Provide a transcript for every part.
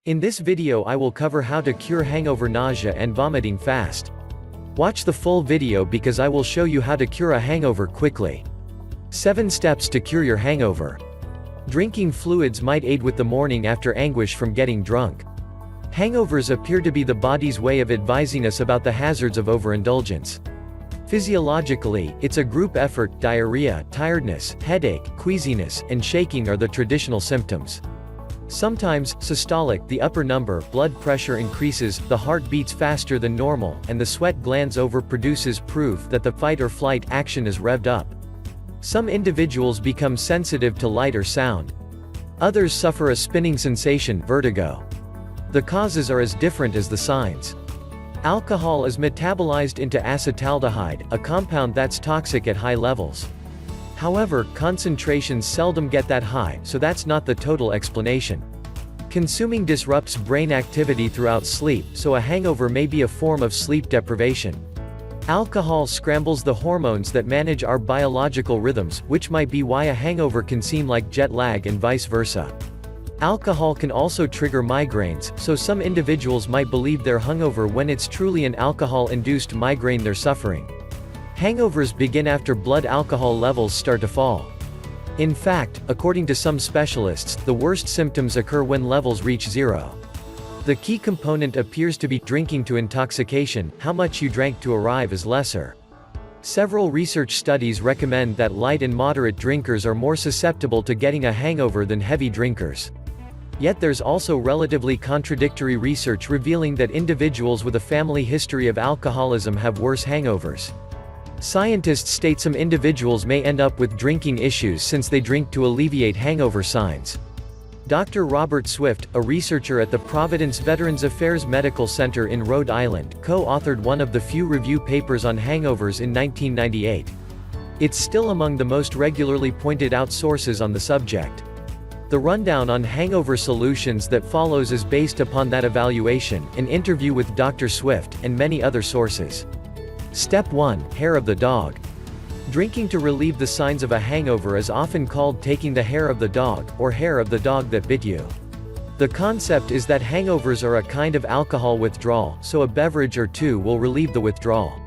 In this video I will cover how to cure hangover nausea and vomiting fast. Watch the full video because I will show you how to cure a hangover quickly. 7 steps to cure your hangover. Drinking fluids might aid with the morning after anguish from getting drunk. Hangovers appear to be the body's way of advising us about the hazards of overindulgence. Physiologically, it's a group effort. Diarrhea, tiredness, headache, queasiness, and shaking are the traditional symptoms. Sometimes, systolic, the upper number, blood pressure increases, the heart beats faster than normal, and the sweat glands overproduces, proof that the fight or flight action is revved up. Some individuals become sensitive to light or sound. Others suffer a spinning sensation, vertigo. The causes are as different as the signs. Alcohol is metabolized into acetaldehyde, a compound that's toxic at high levels. However, concentrations seldom get that high, so that's not the total explanation. Consuming disrupts brain activity throughout sleep, so a hangover may be a form of sleep deprivation. Alcohol scrambles the hormones that manage our biological rhythms, which might be why a hangover can seem like jet lag and vice versa. Alcohol can also trigger migraines, so some individuals might believe they're hungover when it's truly an alcohol-induced migraine they're suffering. Hangovers begin after blood alcohol levels start to fall. In fact, according to some specialists, the worst symptoms occur when levels reach zero. The key component appears to be drinking to intoxication. How much you drank to arrive is lesser. Several research studies recommend that light and moderate drinkers are more susceptible to getting a hangover than heavy drinkers. Yet there's also relatively contradictory research revealing that individuals with a family history of alcoholism have worse hangovers. Scientists state some individuals may end up with drinking issues since they drink to alleviate hangover signs. Dr. Robert Swift, a researcher at the Providence Veterans Affairs Medical Center in Rhode Island, co-authored one of the few review papers on hangovers in 1998. It's still among the most regularly pointed out sources on the subject. The rundown on hangover solutions that follows is based upon that evaluation, an interview with Dr. Swift, and many other sources. Step 1. Hair of the dog. Drinking to relieve the signs of a hangover is often called taking the hair of the dog, or hair of the dog that bit you. The concept is that hangovers are a kind of alcohol withdrawal, so a beverage or two will relieve the withdrawal.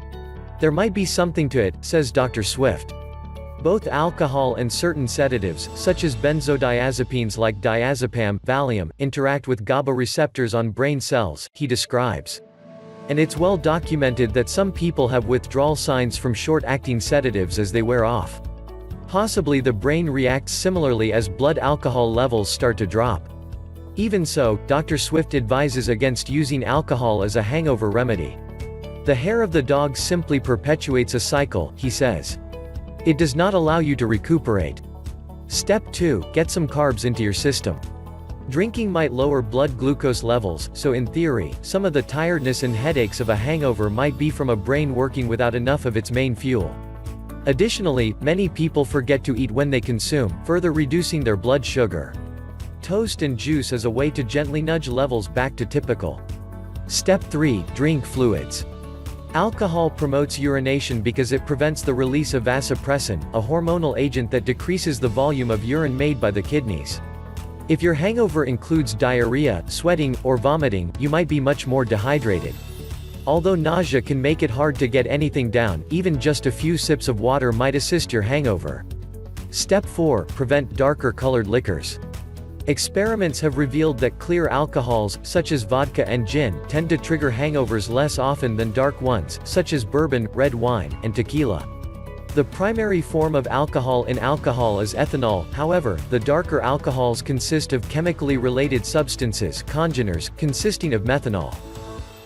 There might be something to it, says Dr. Swift. Both alcohol and certain sedatives, such as benzodiazepines like diazepam, Valium, interact with GABA receptors on brain cells, he describes. And it's well documented that some people have withdrawal signs from short-acting sedatives as they wear off. Possibly the brain reacts similarly as blood alcohol levels start to drop. Even so, Dr. Swift advises against using alcohol as a hangover remedy. The hair of the dog simply perpetuates a cycle, he says. It does not allow you to recuperate. Step 2. Get some carbs into your system. Drinking might lower blood glucose levels, so in theory, some of the tiredness and headaches of a hangover might be from a brain working without enough of its main fuel. Additionally, many people forget to eat when they consume, further reducing their blood sugar. Toast and juice is a way to gently nudge levels back to typical. Step 3. Drink fluids. Alcohol promotes urination because it prevents the release of vasopressin, a hormonal agent that decreases the volume of urine made by the kidneys. If your hangover includes diarrhea, sweating, or vomiting, you might be much more dehydrated. Although nausea can make it hard to get anything down, even just a few sips of water might assist your hangover. Step 4. Prevent darker colored liquors. Experiments have revealed that clear alcohols, such as vodka and gin, tend to trigger hangovers less often than dark ones, such as bourbon, red wine, and tequila. The primary form of alcohol in alcohol is ethanol. However, the darker alcohols consist of chemically related substances, congeners, consisting of methanol.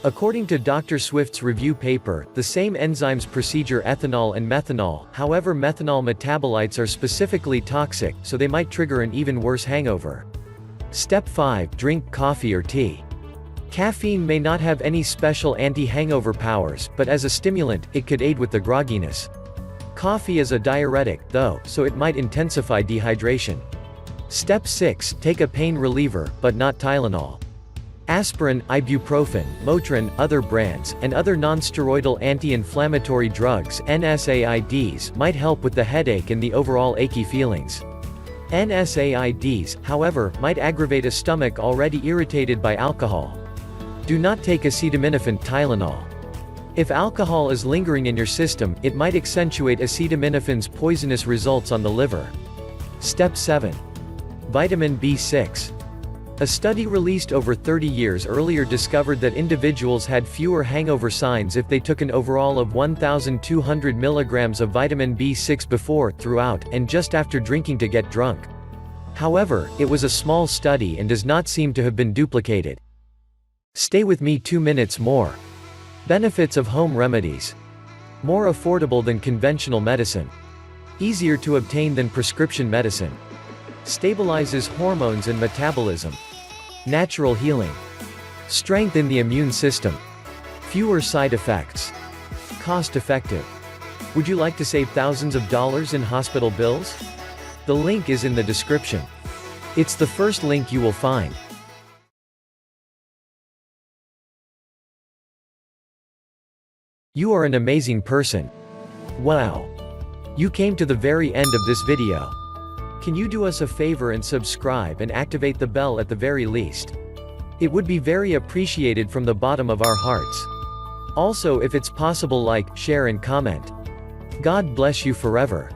According to Dr. Swift's review paper, the same enzymes procedure ethanol and methanol. However, methanol metabolites are specifically toxic, so they might trigger an even worse hangover. Step 5. Drink coffee or tea. Caffeine may not have any special anti-hangover powers, but as a stimulant, it could aid with the grogginess. Coffee is a diuretic, though, so it might intensify dehydration. Step 6. Take a pain reliever, but not Tylenol. Aspirin, ibuprofen, Motrin, other brands, and other non-steroidal anti-inflammatory drugs (NSAIDs) might help with the headache and the overall achy feelings. NSAIDs, however, might aggravate a stomach already irritated by alcohol. Do not take acetaminophen Tylenol. If alcohol is lingering in your system, it might accentuate acetaminophen's poisonous results on the liver. Step 7. Vitamin B6. A study released over 30 years earlier discovered that individuals had fewer hangover signs if they took an overall of 1,200 milligrams of vitamin B6 before, throughout, and just after drinking to get drunk. However, it was a small study and does not seem to have been duplicated. Stay with me 2 minutes more. Benefits of home remedies. More affordable than conventional medicine. Easier to obtain than prescription medicine. Stabilizes hormones and metabolism. Natural healing. Strengthen the immune system. Fewer side effects. Cost effective. Would you like to save thousands of dollars in hospital bills? The link is in the description. It's the first link you will find. You are an amazing person. Wow. You came to the very end of this video. Can you do us a favor and subscribe and activate the bell at the very least? It would be very appreciated from the bottom of our hearts. Also, if it's possible, like, share and comment. God bless you forever.